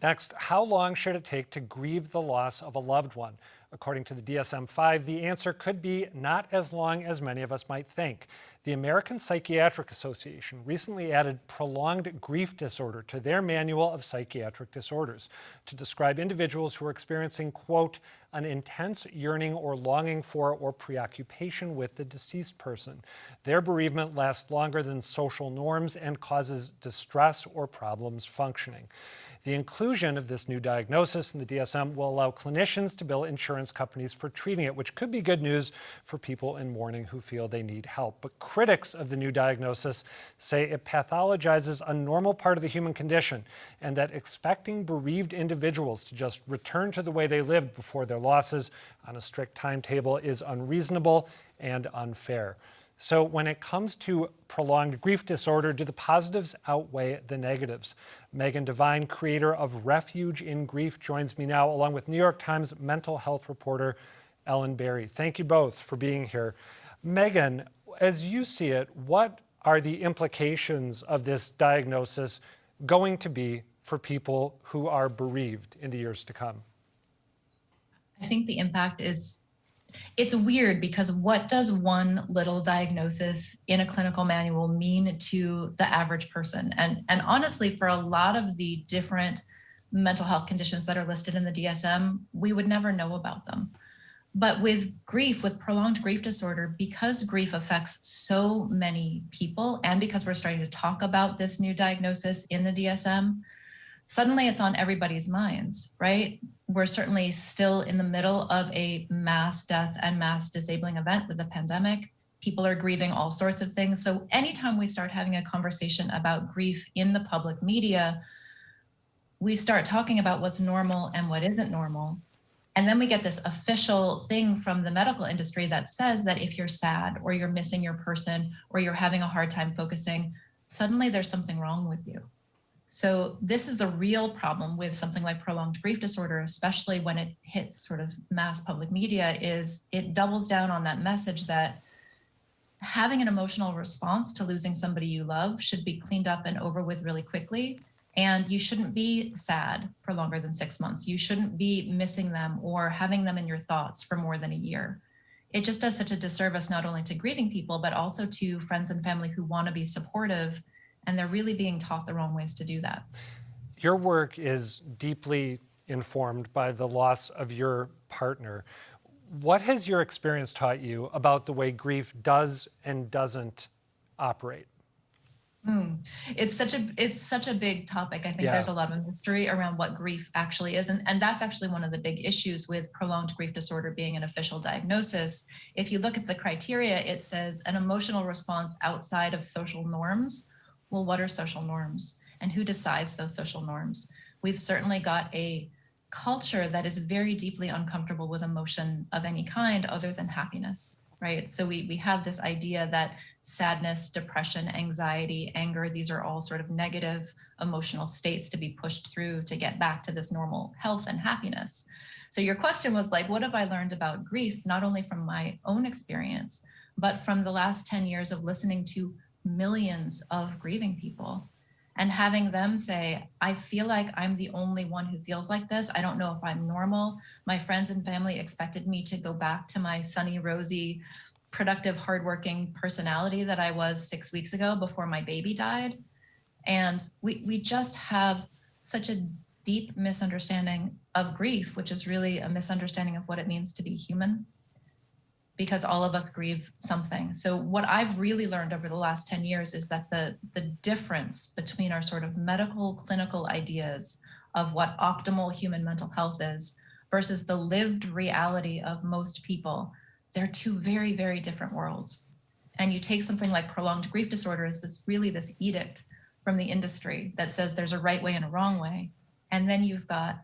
Next, how long should it take to grieve the loss of a loved one? According to the DSM-5, the answer could be not as long as many of us might think. The American Psychiatric Association recently added prolonged grief disorder to their manual of psychiatric disorders to describe individuals who are experiencing, quote, an intense yearning or longing for or preoccupation with the deceased person. Their bereavement lasts longer than social norms and causes distress or problems functioning. The inclusion of this new diagnosis in the DSM will allow clinicians to bill insurance companies for treating it, which could be good news for people in mourning who feel they need help. But critics of the new diagnosis say it pathologizes a normal part of the human condition and that expecting bereaved individuals to just return to the way they lived before their losses on a strict timetable is unreasonable and unfair. So when it comes to prolonged grief disorder, do the positives outweigh the negatives? Megan Devine, creator of Refuge in Grief, joins me now, along with New York Times mental health reporter Ellen Berry. Thank you both for being here. Megan, as you see it, what are the implications of this diagnosis going to be for people who are bereaved in the years to come? I think the impact it's weird because what does one little diagnosis in a clinical manual mean to the average person? And honestly, for a lot of the different mental health conditions that are listed in the DSM, we would never know about them. But with grief, with prolonged grief disorder, because grief affects so many people, and because we're starting to talk about this new diagnosis in the DSM, suddenly it's on everybody's minds, right? We're certainly still in the middle of a mass death and mass disabling event with the pandemic. People are grieving all sorts of things. So anytime we start having a conversation about grief in the public media, we start talking about what's normal and what isn't normal. And then we get this official thing from the medical industry that says that if you're sad or you're missing your person or you're having a hard time focusing, suddenly there's something wrong with you. So this is the real problem with something like prolonged grief disorder, especially when it hits sort of mass public media, is it doubles down on that message that having an emotional response to losing somebody you love should be cleaned up and over with really quickly. And you shouldn't be sad for longer than 6 months. You shouldn't be missing them or having them in your thoughts for more than a year. It just does such a disservice not only to grieving people, but also to friends and family who want to be supportive. And they're really being taught the wrong ways to do that. Your work is deeply informed by the loss of your partner. What has your experience taught you about the way grief does and doesn't operate? It's such a big topic. I think there's a lot of mystery around what grief actually is. And that's actually one of the big issues with prolonged grief disorder being an official diagnosis. If you look at the criteria, it says an emotional response outside of social norms. Well, what are social norms and who decides those social norms? We've certainly got a culture that is very deeply uncomfortable with emotion of any kind other than happiness, right? So we have this idea that sadness, depression, anxiety, anger, these are all sort of negative emotional states to be pushed through to get back to this normal health and happiness. So your question was like, what have I learned about grief, not only from my own experience, but from the last 10 years of listening to millions of grieving people and having them say, I feel like I'm the only one who feels like this. I don't know if I'm normal. My friends and family expected me to go back to my sunny, rosy, productive, hardworking personality that I was 6 weeks ago before my baby died. And we just have such a deep misunderstanding of grief, which is really a misunderstanding of what it means to be human, because all of us grieve something. So what I've really learned over the last 10 years is that the difference between our sort of medical, clinical ideas of what optimal human mental health is versus the lived reality of most people, they're two very, very different worlds. And you take something like prolonged grief disorder as this edict from the industry that says there's a right way and a wrong way. And then you've got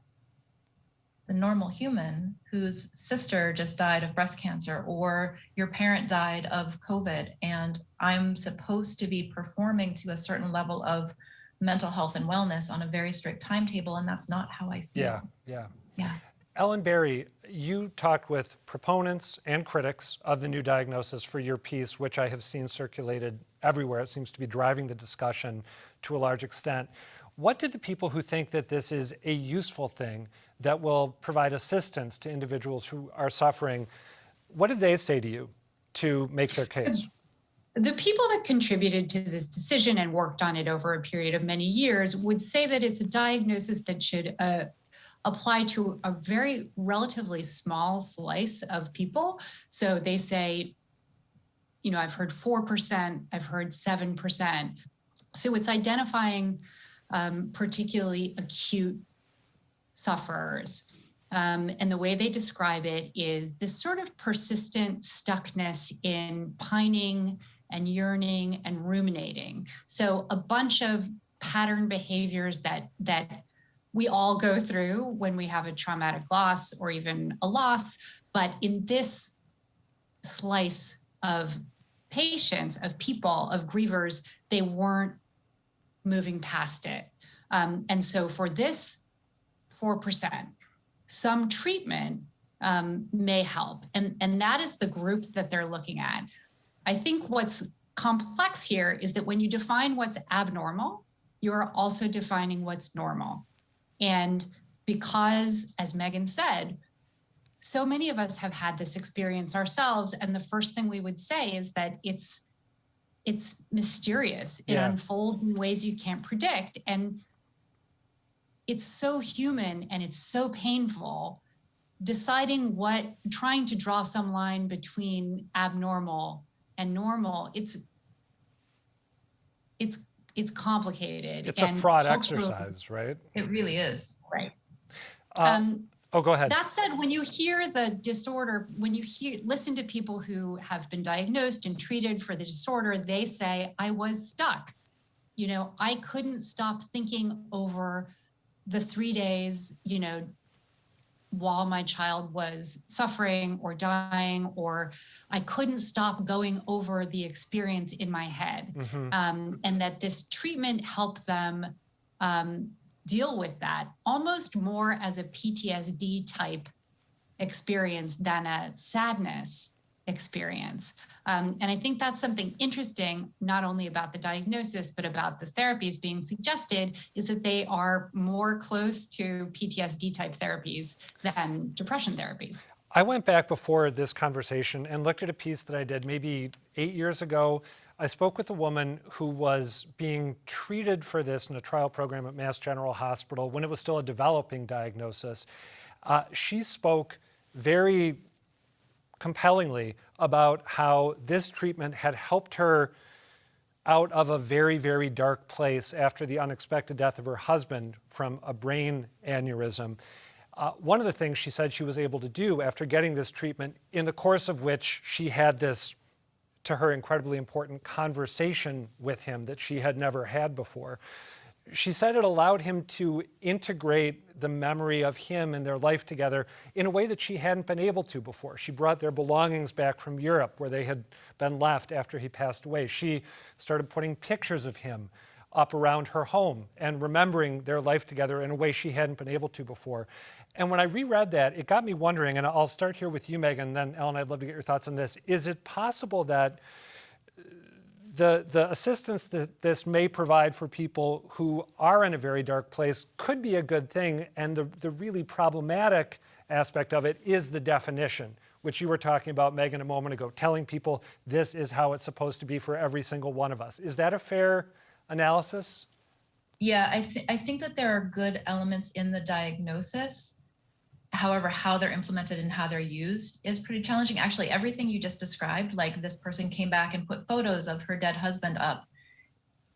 the normal human whose sister just died of breast cancer or your parent died of COVID, and I'm supposed to be performing to a certain level of mental health and wellness on a very strict timetable, and that's not how I feel. Yeah. Ellen Berry, you talked with proponents and critics of the new diagnosis for your piece, which I have seen circulated everywhere. It seems to be driving the discussion to a large extent. What did the people who think that this is a useful thing that will provide assistance to individuals who are suffering, what did they say to you to make their case? The people that contributed to this decision and worked on it over a period of many years would say that it's a diagnosis that should apply to a very relatively small slice of people. So they say, you know, I've heard 4%, I've heard 7%. So it's identifying particularly acute sufferers. And the way they describe it is this sort of persistent stuckness in pining and yearning and ruminating. So a bunch of pattern behaviors that we all go through when we have a traumatic loss or even a loss. But in this slice of patients, of people, of grievers, they weren't moving past it. And so for this 4%, some treatment may help. And that is the group that they're looking at. I think what's complex here is that when you define what's abnormal, you're also defining what's normal. And because, as Megan said, so many of us have had this experience ourselves, and the first thing we would say is that it's mysterious. It unfolds in ways you can't predict. And it's so human and it's so painful deciding trying to draw some line between abnormal and normal. It's complicated. It's a fraught exercise, right? It really is. Right. Go ahead. That said, when you hear the disorder, when you listen to people who have been diagnosed and treated for the disorder, they say, I was stuck. You know, I couldn't stop thinking over the 3 days, you know, while my child was suffering or dying, or I couldn't stop going over the experience in my head. Mm-hmm. And that this treatment helped them deal with that almost more as a PTSD type experience than a sadness experience. And I think that's something interesting, not only about the diagnosis, but about the therapies being suggested, is that they are more close to PTSD type therapies than depression therapies. I went back before this conversation and looked at a piece that I did maybe 8 years ago. I spoke with a woman who was being treated for this in a trial program at Mass General Hospital when it was still a developing diagnosis. She spoke very compellingly about how this treatment had helped her out of a very, very dark place after the unexpected death of her husband from a brain aneurysm. One of the things she said she was able to do after getting this treatment, in the course of which she had this, to her, incredibly important conversation with him that she had never had before. She said it allowed him to integrate the memory of him and their life together in a way that she hadn't been able to before. She brought their belongings back from Europe, where they had been left after he passed away. She started putting pictures of him up around her home and remembering their life together in a way she hadn't been able to before. And when I reread that, it got me wondering, and I'll start here with you, Megan, and then Ellen, I'd love to get your thoughts on this. Is it possible that the assistance that this may provide for people who are in a very dark place could be a good thing, and the really problematic aspect of it is the definition, which you were talking about, Megan, a moment ago, telling people this is how it's supposed to be for every single one of us. Is that a fair analysis? Yeah, I think that there are good elements in the diagnosis. However, how they're implemented and how they're used is pretty challenging. Actually, everything you just described, like this person came back and put photos of her dead husband up,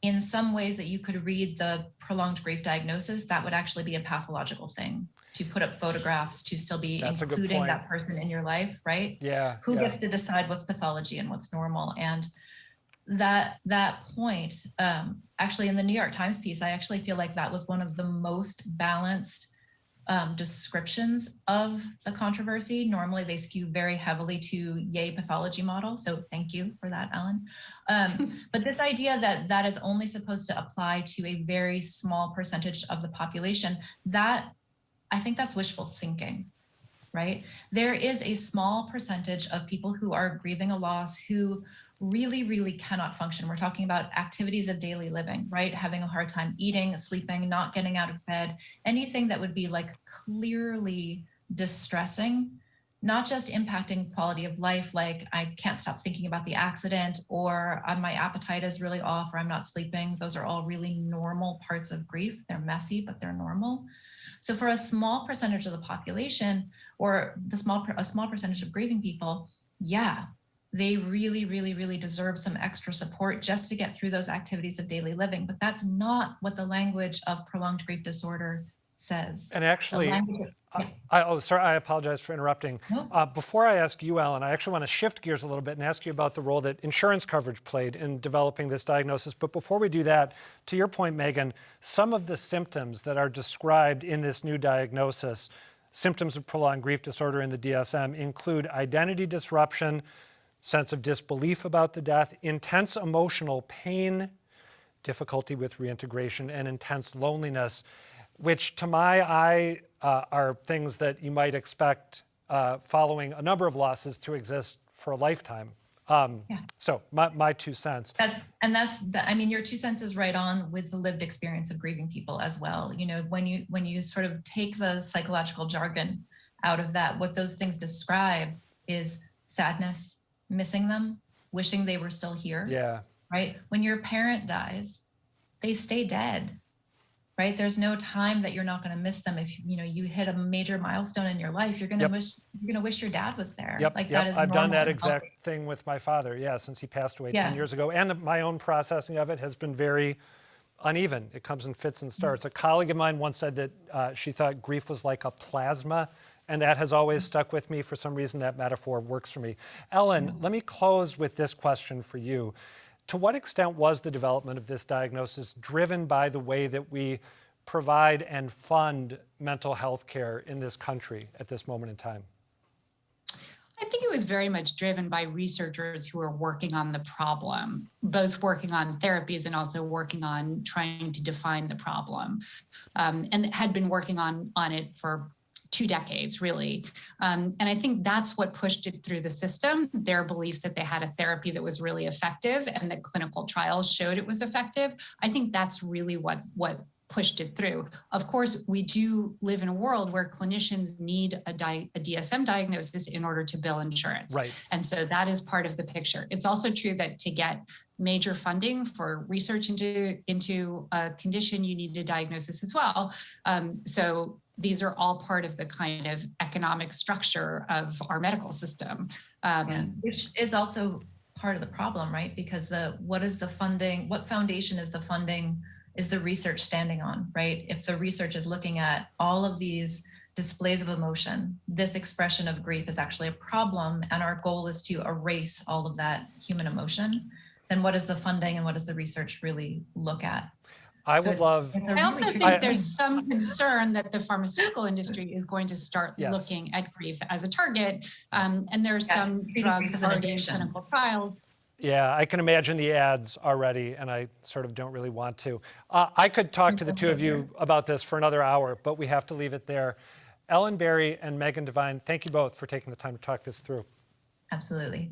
in some ways that you could read the prolonged grief diagnosis, that would actually be a pathological thing, to put up photographs, to still be including that person in your life, right? Yeah. Who gets to decide what's pathology and what's normal? And that point, actually in the New York Times piece, I actually feel like that was one of the most balanced descriptions of the controversy. Normally they skew very heavily to yay pathology model. So thank you for that, Ellen. But this idea that that is only supposed to apply to a very small percentage of the population, that I think that's wishful thinking. right? There is a small percentage of people who are grieving a loss who really, really cannot function. We're talking about activities of daily living, right? Having a hard time eating, sleeping, not getting out of bed, anything that would be like clearly distressing, not just impacting quality of life, like I can't stop thinking about the accident, or my appetite is really off, or I'm not sleeping. Those are all really normal parts of grief. They're messy, but they're normal. So for a small percentage of the population, or a small percentage of grieving people, yeah, they really, really, really deserve some extra support just to get through those activities of daily living. But that's not what the language of prolonged grief disorder says. And actually, Yeah. I apologize for interrupting. No. Before I ask you, Ellen, I actually want to shift gears a little bit and ask you about the role that insurance coverage played in developing this diagnosis. But before we do that, to your point, Megan, some of the symptoms that are described in this new diagnosis, symptoms of prolonged grief disorder in the DSM, include identity disruption, sense of disbelief about the death, intense emotional pain, difficulty with reintegration, and intense loneliness, which to my eye are things that you might expect following a number of losses to exist for a lifetime. So my 2 cents. Your 2 cents is right on with the lived experience of grieving people as well. You know, when you sort of take the psychological jargon out of that, what those things describe is sadness, missing them, wishing they were still here. Yeah. Right? When your parent dies, they stay dead. Right? There's no time that you're not going to miss them. If you hit a major milestone in your life, you're going to wish your dad was there. That is I've done normal that and exact healthy. thing with my father. Yeah, since he passed away 10 years ago, and my own processing of it has been very uneven. It comes in fits and starts. A colleague of mine once said that she thought grief was like a plasma, and that has always stuck with me. For some reason, that metaphor works for me. Ellen, let me close with this question for you. To what extent was the development of this diagnosis driven by the way that we provide and fund mental health care in this country at this moment in time? I think it was very much driven by researchers who are working on the problem, both working on therapies and also working on trying to define the problem, and had been working on it for 2 decades, really. And I think that's what pushed it through the system, their belief that they had a therapy that was really effective and that clinical trials showed it was effective. I think that's really what pushed it through. Of course, we do live in a world where clinicians need a DSM diagnosis in order to bill insurance. Right. And so that is part of the picture. It's also true that to get major funding for research into a condition, you need a diagnosis as well. So these are all part of the kind of economic structure of our medical system. Which is also part of the problem, right? Because what foundation is the research standing on, right? If the research is looking at all of these displays of emotion, this expression of grief is actually a problem, and our goal is to erase all of that human emotion, then what is the funding and what does the research really look at? I also think there's some concern that the pharmaceutical industry is going to start looking at grief as a target, and there's some drugs already in clinical trials. Yeah, I can imagine the ads already, and I sort of don't really want to. I could talk to the two of you about this for another hour, but we have to leave it there. Ellen Berry and Megan Devine, thank you both for taking the time to talk this through. Absolutely.